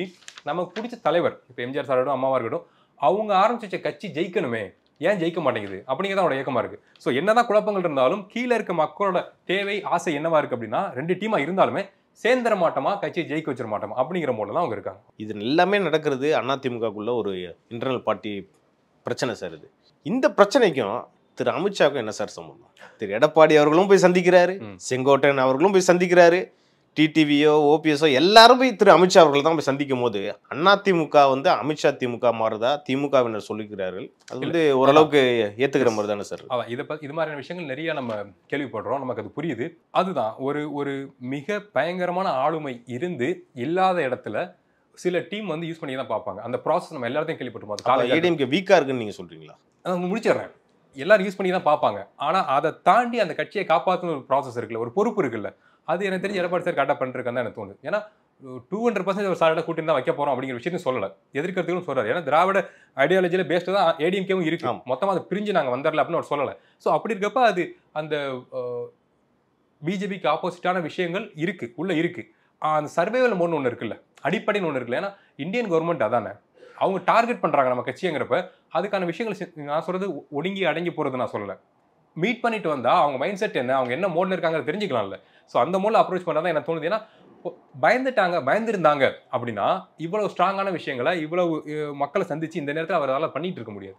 S4: நமக்கு பிடிச்ச தலைவர், இப்போ எம்ஜிஆர் சார் இருக்கட்டும், அம்மாவாக இருக்கட்டும், அவங்க ஆரம்பிச்ச கட்சி ஜெயிக்கணுமே, ஏன் ஜெயிக்க மாட்டேங்குது அப்படிங்கிறத அவனோட இயக்கமாக இருக்குது. ஸோ என்னதான் குழப்பங்கள் இருந்தாலும் கீழே இருக்க மக்களோட தேவை, ஆசை என்னவா இருக்குது அப்படின்னா, 2 டீமாக இருந்தாலுமே சேர்ந்துட மாட்டோமா, கட்சியை ஜெயிக்க வச்சிட மாட்டோமா அப்படிங்கிற மோடில் தான் அவங்க இருக்காங்க.
S5: இது எல்லாமே நடக்கிறது அதிமுகக்குள்ள ஒரு இன்டர்னல் பார்ட்டி பிரச்சனை சார். இது இந்த பிரச்சனைக்கும் திரு அமித்ஷாவுக்கும் என்ன சார் சம்பந்தம்? திரு எடப்பாடி அவர்களும் போய் சந்திக்கிறாரு, செங்கோட்டையன் அவர்களும் போய் சந்திக்கிறாரு, டிடிவியோ ஓபிஎஸ்ஓ எல்லாரும் போய் திரு அமித்ஷா அவர்கள் தான் போய் சந்திக்கும் போது அதிமுக வந்து அமித்ஷா திமுக மாறுதா திமுகவினர் சொல்லிக்கிறார்கள். அது வந்து ஓரளவுக்கு ஏத்துக்கிற மாதிரி தானே சார்?
S4: இது மாதிரியான விஷயங்கள் நிறைய நம்ம கேள்விப்படுறோம், நமக்கு அது புரியுது. அதுதான் ஒரு மிக பயங்கரமான ஆளுமை இருந்து இல்லாத இடத்துல சில டீம் வந்து யூஸ் பண்ணி தான் பார்ப்பாங்க. அந்த ப்ராசஸ் நம்ம எல்லாத்தையும் கேள்விப்பட்டிருப்போம்.
S5: ஏடிஎம்கே வீக்கா இருக்குன்னு நீங்க சொல்றீங்களா?
S4: முடிச்சிடுறேன். எல்லாரும் யூஸ் பண்ணி தான் பார்ப்பாங்க. ஆனால் அதை தாண்டி அந்த கட்சியை காப்பாற்றணும் ஒரு ப்ராசஸ் இருக்குல்ல, ஒரு பொறுப்பு இருக்குல்ல, அது எனக்கு தெரிஞ்சு எடப்பாடி சார் கரெக்டாக பண்ணிருக்கான்னு தான் எனக்கு தோணுது. ஏன்னா 200% ஒரு சாரோட கூட்டணி தான் வைக்க போகிறோம் அப்படிங்கிற விஷயத்தையும் சொல்லலை, எதிர்க்கிறதுக்கும் சொல்கிறார். ஏன்னா திராவிட ஐடியாலஜியில் பேஸ்டு தான் ஏடிஎம்கேவும் இருக்கு, மொத்தமாக அதை பிரிஞ்சு நாங்கள் வந்துடல அப்படின்னு அவர் சொல்லலை. ஸோ அப்படி இருக்கப்ப அது அந்த பிஜேபிக்கு ஆப்போசிட்டான விஷயங்கள் இருக்கு, உள்ள இருக்கு. அந்த சர்வைவல் மோட்னு ஒன்று இருக்குல்ல, அடிப்படைன்னு ஒன்று இருக்குல்ல. ஏன்னா இந்தியன் கவர்மெண்ட் அதானே அவங்க டார்கெட் பண்ணுறாங்க நம்ம கட்சிங்கிறப்ப, அதுக்கான விஷயங்கள் நான் சொல்கிறது ஒடுங்கி அடங்கி போகிறது நான் சொல்லலை. மீட் பண்ணிட்டு வந்தால் அவங்க மைண்ட் செட் என்ன, அவங்க என்ன மோடில் இருக்காங்க தெரிஞ்சுக்கலாம்ல. ஸோ அந்த மோடில் அப்ரோச் பண்ணால் தான் எனக்கு தோணுது. ஏன்னா பயந்துருந்தாங்க அப்படின்னா இவ்வளவு ஸ்ட்ராங்கான விஷயங்களை இவ்வளவு மக்களை சந்திச்சு இந்த நேரத்தில் அவரால் பண்ணிட்டு இருக்க முடியாது.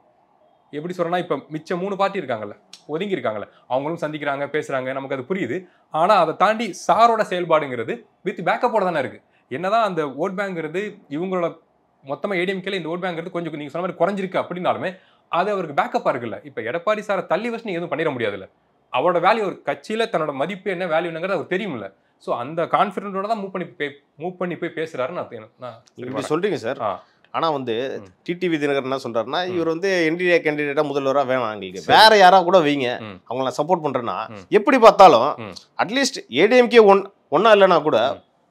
S4: எப்படி சொல்றேன்னா, இப்போ மிச்ச 3 பார்ட்டி இருக்காங்கல்ல, ஒதுங்கி இருக்காங்கல்ல, அவங்களும் சந்திக்கிறாங்க, பேசுறாங்க, நமக்கு அது புரியுது. ஆனால் அதை தாண்டி சாரோட செயல்பாடுங்கிறது வித் பேக்கப்போட தானே இருக்கு. என்னதான் அந்த ஓட் பேங்க்ங்கிறது இவங்களோட மொத்தமாக ஏடிஎம்கேல இந்த ஓட் பேங்க்ங்கிறது கொஞ்சம் நீங்கள் சொன்ன மாதிரி குறைஞ்சிருக்கு அப்படின்னாலுமே அது அவருக்கு பேக்கப்பா இருக்குல்ல. இப்போ எடப்பாடி சாரை தள்ளி வச்சு நீங்கள் எதுவும் பண்ணிட முடியாதுல்ல. அவரோட வேல்யூ, ஒரு கட்சியில் தன்னோட மதிப்பு என்ன வேல்யூங்கிறது அவர் தெரியும்ல. ஸோ அந்த கான்ஃபிடென்ட்டோட தான் மூவ் பண்ணி போய் பேசுறாருன்னு நான்
S5: சொல்றீங்க சார். ஆனா வந்து டிடிவி தினகரன் என்ன சொல்றாருன்னா, இவர் வந்து என்டிஏ கேண்டிடேட்டா முதல்வரா வேணாம், எங்களுக்கு வேற யாரா கூட வைங்க, அவங்கள நான் சப்போர்ட் பண்றேன்னா, எப்படி பார்த்தாலும் அட்லீஸ்ட் ஏடிஎம்கே ஒன்னா இல்லைன்னா கூட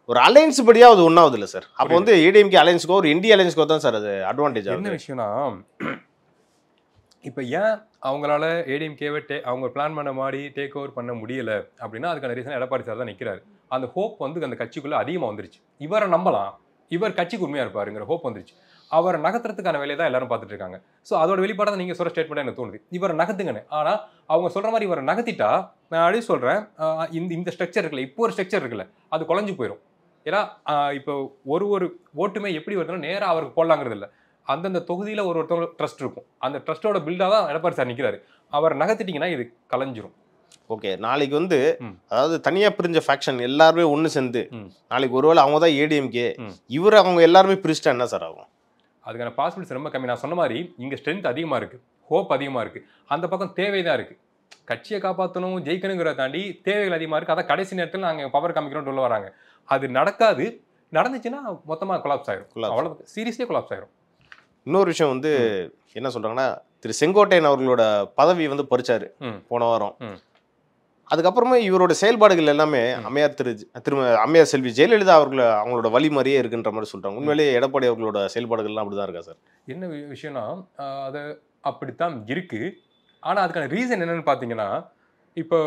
S5: ஒரு அலையன்ஸ் படியா அது ஒன்னாவது இல்லை சார். அப்போ வந்து ஏடிஎம்கே அலையன்ஸ்க்கோ ஒரு என்டிஏ அலையன்ஸ்க்கோ தான் சார் அது அட்வான்டேஜ். என்ன
S4: விஷயம்னா, இப்போ ஏன் அவங்களால ஏடிஎம்கேவை அவங்க பிளான் பண்ண மாதிரி டேக் ஓவர் பண்ண முடியல அப்படின்னா அதுக்கான ரீசன் எடப்பாடி சார் தான் நிற்கிறாரு. அந்த ஹோப் வந்து அந்த கட்சிக்குள்ள அதிகமாக வந்துருச்சு. இவரை நம்பலாம், இவர் கட்சிக்கு உண்மையா இருப்பாருங்கிற ஹோப் வந்துருச்சு. அவரை நகர்த்துறதுக்கான வேலையை தான் எல்லாரும் பார்த்துட்டு இருக்காங்க. ஸோ அதோட வெளிப்பாடு தான் நீங்க சொல்ற ஸ்டேட்மெண்ட் எனக்கு தோணுது. இவரை நகர்த்துங்கன்னு. ஆனா அவங்க சொல்ற மாதிரி இவரை நகர்த்திட்டா, நான் அப்படியே சொல்றேன், இந்த ஸ்ட்ரக்சர் இருக்குல்ல, இப்போ ஒரு ஸ்ட்ரக்சர் இருக்குல்ல, அது குழஞ்சு போயிடும். ஏன்னா இப்போ ஒரு ஓட்டுமே எப்படி வருதுன்னா நேரா அவருக்கு போடலாங்கிறது இல்லை. அந்தந்த தொகுதியில ஒருத்தவங்க ட்ரஸ்ட் இருக்கும். அந்த ட்ரஸ்டோட பில்டா தான் எடப்பாடி சார் நிற்கிறாரு. அவர் நகர்த்திட்டீங்கன்னா இது கலைஞ்சிரும்.
S5: ஓகே, நாளைக்கு வந்து அதாவது தனியா பிரிஞ்ச ஃபேக்ஷன் எல்லாருமே ஒன்று சேர்ந்து நாளைக்கு ஒருவேளை அவங்க தான் ஏடிஎம்கே, இவர் அவங்க எல்லாருமே பிரிச்சுட்டா என்ன சார் ஆகும்?
S4: அதுக்கான பாசிபிலிட்டிஸ் ரொம்ப கம்மி. நான் சொன்ன மாதிரி இங்கே ஸ்ட்ரென்த் அதிகமாக இருக்குது, ஹோப் அதிகமாக இருக்குது. அந்த பக்கம் தேவை தான் இருக்குது. கட்சியை காப்பாற்றணும், ஜெயிக்கணுங்கிறத தாண்டி தேவைகள் அதிகமாக இருக்குது. அதான் கடைசி நேரத்தில் நாங்கள் பவர் காமிக்கிறோம்னு உள்ள வராங்க. அது நடக்காது. நடந்துச்சுன்னா மொத்தமாக கொலாப்ஸ் ஆயிரும். அவ்வளோ சீரியஸ்லேயே கொலாப்ஸ் ஆயிரும்.
S5: இன்னொரு விஷயம் வந்து என்ன சொல்கிறாங்கன்னா, திரு செங்கோட்டையன் அவர்களோட பதவி வந்து பறிச்சாரு போன வாரம். அதுக்கப்புறமா இவரோட செயல்பாடுகள் எல்லாமே அம்மையார் செல்வி ஜெயலலிதா அவங்களோட வழி மாதிரியே இருக்குன்ற மாதிரி சொல்றாங்க. உண்மையிலேயே எடப்பாடி அவர்களோட செயல்பாடுகள்லாம் அப்படிதான் இருக்கா சார்?
S4: என்ன விஷயம்னா, அது அப்படித்தான் இருக்கு. ஆனால் அதுக்கான ரீசன் என்னன்னு பார்த்தீங்கன்னா, இப்போ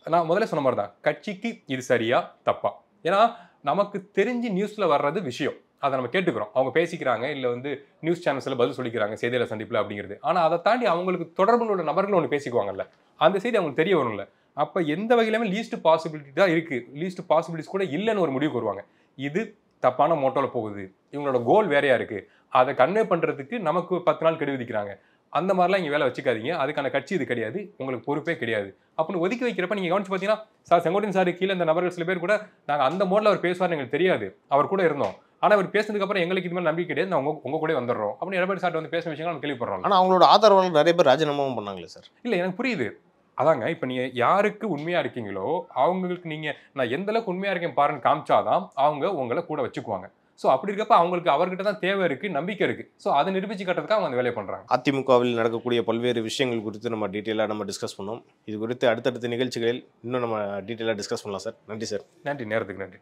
S4: நான் முதல்ல சொன்ன மாதிரி தான், கட்சிக்கு இது சரியா தப்பா? ஏன்னா நமக்கு தெரிஞ்சு நியூஸில் வர்றது விஷயம், அதை நம்ம கேட்டுக்கிறோம். அவங்க பேசிக்கிறாங்க, இல்லை வந்து நியூஸ் சேனல்ஸில் பதில் சொல்லிக்கிறாங்க செய்தியாளர் சந்திப்பில் அப்படிங்கிறது. ஆனால் அதை தாண்டி அவங்களுக்கு தொடர்புள்ள நபர்கள் ஒன்று பேசிக்குவாங்கல்ல, அந்த செய்தி அவங்களுக்கு தெரிய வரும்ல. அப்போ எந்த வகையிலுமே லீஸ்ட் பாசிபிலிட்டி தான் இருக்குது, லீஸ்ட் பாசிபிலிட்டிஸ் கூட இல்லைன்னு ஒரு முடிவுக்கு வருவாங்க. இது தப்பான மோட்டோவில் போகுது, இவங்களோட கோல் வேறையா இருக்குது, அதை கன்வே பண்ணுறதுக்கு நமக்கு 10 நாள் கெடு விதிக்கிறாங்க. அந்த மாதிரிலாம் இங்கே வேலை வச்சுக்காதீங்க, அதுக்கான கட்சி இது கிடையாது, உங்களுக்கு பொறுப்பே கிடையாது அப்படின்னு ஒதுக்கி வைக்கிறப்ப நீங்கள் கவனிச்சு பார்த்தீங்கன்னா, சார் செங்கோட்டையன் சார் கீழே இந்த நபர்கள் சில பேர் கூட நாங்கள் அந்த மோடில் அவர் பேசுவார்னு எங்களுக்கு தெரியாது, அவர் கூட இருந்தோம், ஆனால் அவர் பேசுனதுக்கு அப்புறம் எங்களுக்கு இது மாதிரி நம்பிக்கை கிடையாது, நான் உங்க கூட வந்துடுறோம் அப்படின்னு எடப்பாடி சார் வந்து பேசுகிற விஷயங்கள் நம்ம கேள்விப்படுறோம்.
S5: ஆனால் அவங்களோட ஆதரவாளர்கள் நிறைய பேர் ராஜினாமாவும் பண்ணாங்களே சார்.
S4: இல்லை, எனக்கு புரியுது. அதாங்க, இப்போ நீங்கள் யாருக்கு உண்மையாக இருக்கீங்களோ அவங்களுக்கு நீங்கள் நான் எந்த அளவுக்கு உண்மையாக இருக்கேன் பாருன்னு காமிச்சாதான் அவங்க உங்களை கூட வச்சுக்குவாங்க. ஸோ அப்படி இருக்கப்ப அவங்களுக்கு அவர்கிட்ட தான் தேவை இருக்குது, நம்பிக்கை இருக்குது. ஸோ அதை நிரூபிச்சு காட்டுறதுக்கு அவங்க அந்த வேலையை பண்ணுறாங்க.
S5: அதிமுகவில் நடக்கக்கூடிய பல்வேறு விஷயங்கள் குறித்து நம்ம டீட்டெயிலாக டிஸ்கஸ் பண்ணோம். இது குறித்து அடுத்தடுத்த நிகழ்ச்சிகளில் இன்னும் நம்ம டீட்டெயிலாக டிஸ்கஸ் பண்ணலாம் சார். நன்றி சார்.
S4: நன்றி, நேரத்துக்கு நன்றி.